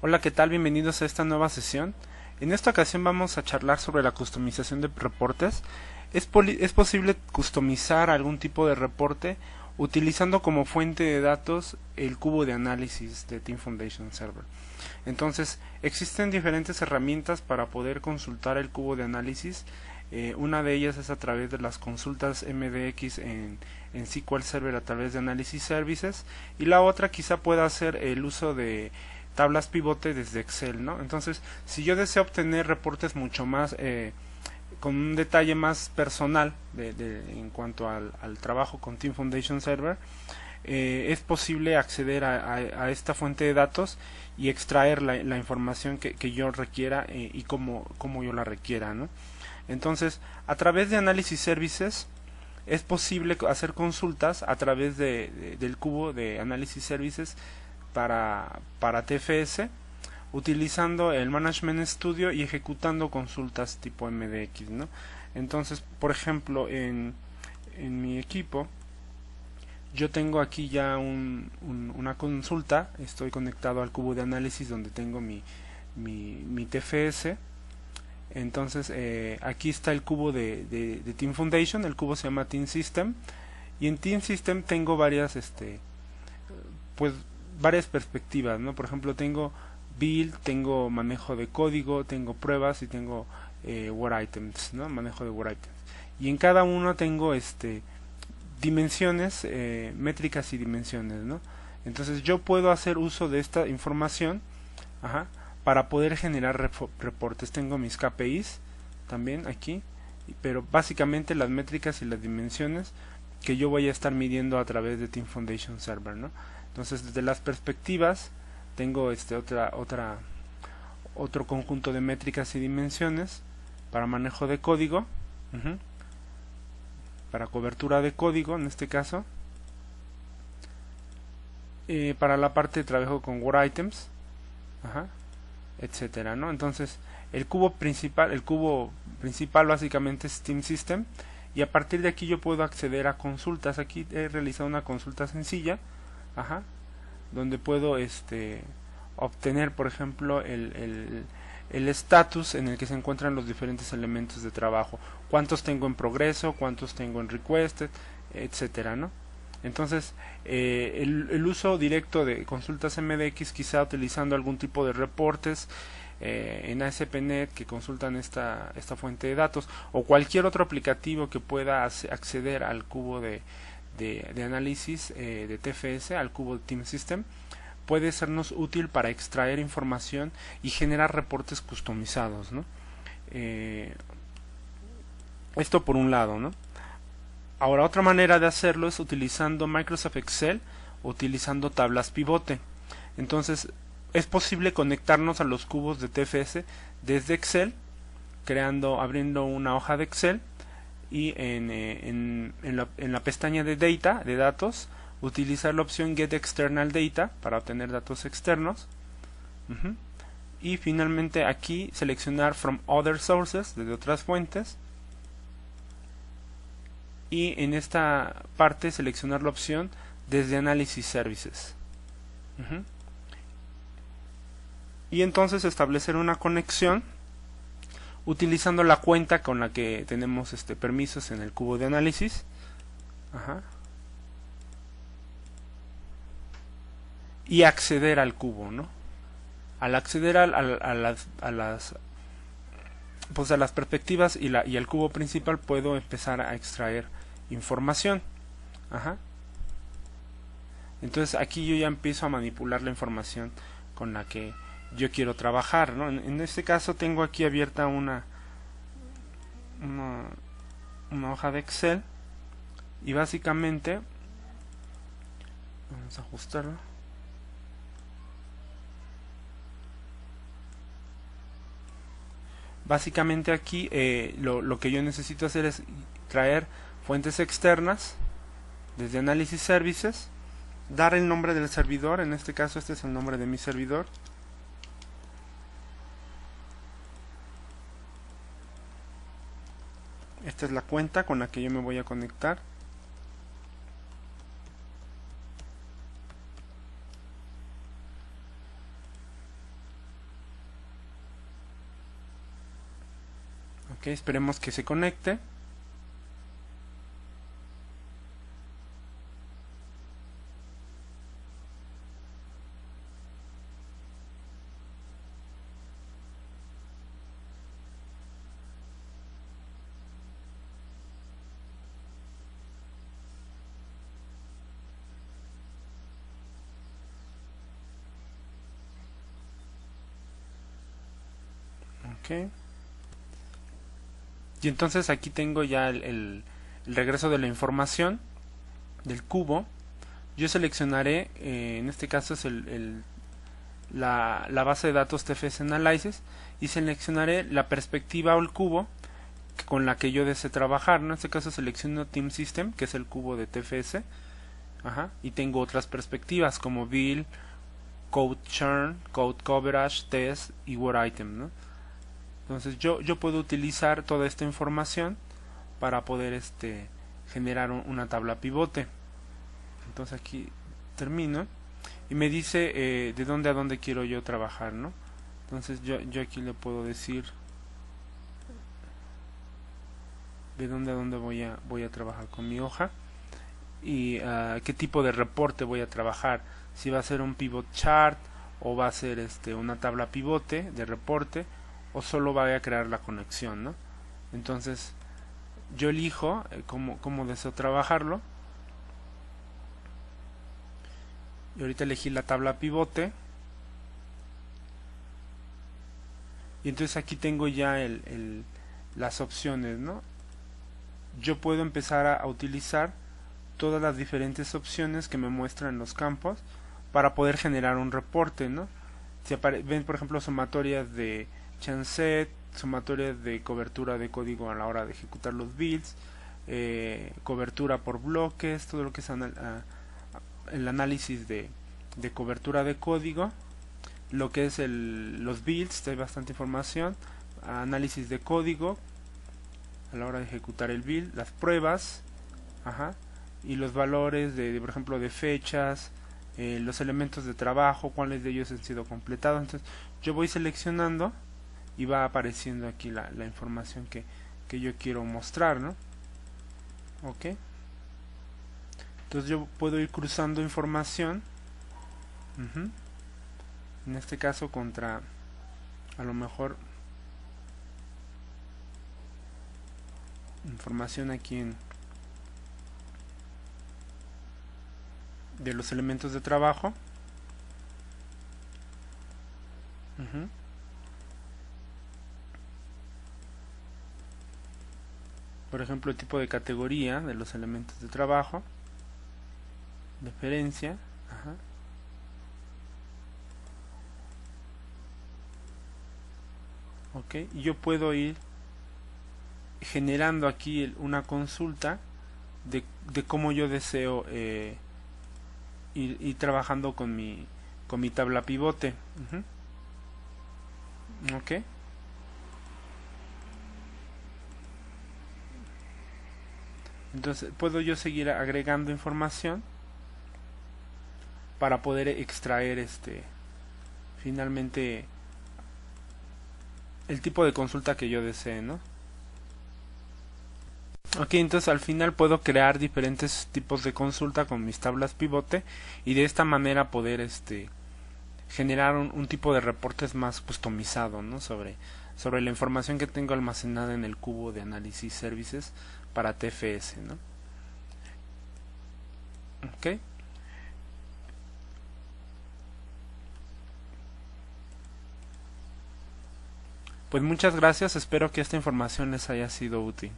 Hola, ¿qué tal? Bienvenidos a esta nueva sesión. En esta ocasión vamos a charlar sobre la customización de reportes. Es posible customizar algún tipo de reporte utilizando como fuente de datos el cubo de análisis de Team Foundation Server. Entonces, existen diferentes herramientas para poder consultar el cubo de análisis. Una de ellas es a través de las consultas MDX en SQL Server a través de Analysis Services, y la otra quizá pueda ser el uso de tablas pivote desde Excel, ¿no? Entonces, si yo deseo obtener reportes mucho más con un detalle más personal en cuanto al trabajo con Team Foundation Server, es posible acceder a esta fuente de datos y extraer la información que yo requiera y como yo la requiera, ¿no? Entonces, a través de Analysis Services es posible hacer consultas a través del cubo de Analysis Services para TFS, utilizando el Management Studio y ejecutando consultas tipo MDX, ¿no? Entonces, por ejemplo, en mi equipo yo tengo aquí ya una consulta. Estoy conectado al cubo de análisis donde tengo mi TFS. Entonces aquí está el cubo de Team Foundation. El cubo se llama Team System, y en Team System tengo varias varias perspectivas, ¿no? Por ejemplo, tengo build, tengo manejo de código, tengo pruebas y tengo word items, ¿no? Manejo de word items. Y en cada uno tengo dimensiones, métricas y dimensiones, ¿no? Entonces yo puedo hacer uso de esta información, para poder generar reportes. Tengo mis KPIs también aquí, pero básicamente las métricas y las dimensiones que yo voy a estar midiendo a través de Team Foundation Server, ¿no? Entonces, desde las perspectivas tengo otro conjunto de métricas y dimensiones para manejo de código, para cobertura de código en este caso, para la parte de trabajo con word items, etcétera, ¿no? Entonces, el cubo principal básicamente es Team System, y a partir de aquí yo puedo acceder a consultas. Aquí he realizado una consulta sencilla, donde puedo obtener, por ejemplo, el estatus en el que se encuentran los diferentes elementos de trabajo, cuántos tengo en progreso, cuántos tengo en requested, etcétera, ¿no? Entonces, el uso directo de consultas MDX, quizá utilizando algún tipo de reportes en ASP.NET que consultan esta fuente de datos, o cualquier otro aplicativo que pueda acceder al cubo de análisis de TFS, al cubo de Team System, puede sernos útil para extraer información y generar reportes customizados, ¿no? Esto por un lado, ¿no? Ahora, otra manera de hacerlo es utilizando Microsoft Excel, utilizando tablas pivote. Entonces, es posible conectarnos a los cubos de TFS desde Excel, abriendo una hoja de Excel, y en la pestaña de Data, de datos, utilizar la opción Get External Data para obtener datos externos. Y finalmente aquí seleccionar From Other Sources, desde otras fuentes. Y en esta parte seleccionar la opción desde Analysis Services. Y entonces establecer una conexión utilizando la cuenta con la que tenemos permisos en el cubo de análisis. Y acceder al cubo, ¿no? Al acceder a las perspectivas y el cubo principal, puedo empezar a extraer información. Entonces aquí yo ya empiezo a manipular la información con la que yo quiero trabajar, ¿no? En este caso tengo aquí abierta una hoja de Excel, y básicamente vamos a ajustarlo. Básicamente aquí lo que yo necesito hacer es traer fuentes externas desde Analysis Services, dar el nombre del servidor. En este caso este es el nombre de mi servidor. Esta es la cuenta con la que yo me voy a conectar. Ok, esperemos que se conecte. Ok. Y entonces aquí tengo ya el regreso de la información del cubo. Yo seleccionaré, en este caso es la base de datos TFS Analysis, y seleccionaré la perspectiva o el cubo con la que yo desee trabajar, ¿no? En este caso selecciono Team System, que es el cubo de TFS, ajá, y tengo otras perspectivas como Bill, Code Churn, Code Coverage, Test y Word Item, ¿no? Entonces yo puedo utilizar toda esta información para poder generar una tabla pivote. Entonces aquí termino y me dice de dónde a dónde quiero yo trabajar, ¿no? Entonces yo aquí le puedo decir de dónde a dónde voy a trabajar con mi hoja y qué tipo de reporte voy a trabajar, si va a ser un pivot chart o va a ser una tabla pivote de reporte o solo voy a crear la conexión, ¿no? Entonces yo elijo cómo deseo trabajarlo. Y ahorita elegí la tabla pivote. Y entonces aquí tengo ya las opciones, ¿no? Yo puedo empezar a utilizar todas las diferentes opciones que me muestran los campos para poder generar un reporte, ¿no? Si ven, por ejemplo, sumatorias de chanset, sumatorias de cobertura de código a la hora de ejecutar los builds, cobertura por bloques, todo lo que es el análisis de cobertura de código, lo que es los builds, hay bastante información, análisis de código a la hora de ejecutar el build, las pruebas, ajá, y los valores por ejemplo, de fechas, los elementos de trabajo, cuáles de ellos han sido completados. Entonces yo voy seleccionando y va apareciendo aquí la información que yo quiero mostrar, ¿no? Ok. Entonces yo puedo ir cruzando información, en este caso contra, a lo mejor, información aquí de los elementos de trabajo. Por ejemplo, el tipo de categoría de los elementos de trabajo, referencia, ajá. Ok, y yo puedo ir generando aquí una consulta de cómo yo deseo ir trabajando con mi tabla pivote. Ok. Entonces puedo yo seguir agregando información para poder extraer finalmente el tipo de consulta que yo desee, ¿no? Ok, entonces al final puedo crear diferentes tipos de consulta con mis tablas pivote y de esta manera poder generar un tipo de reportes más customizado, ¿no? sobre la información que tengo almacenada en el cubo de análisis services para TFS, ¿no? Ok. Pues muchas gracias, espero que esta información les haya sido útil.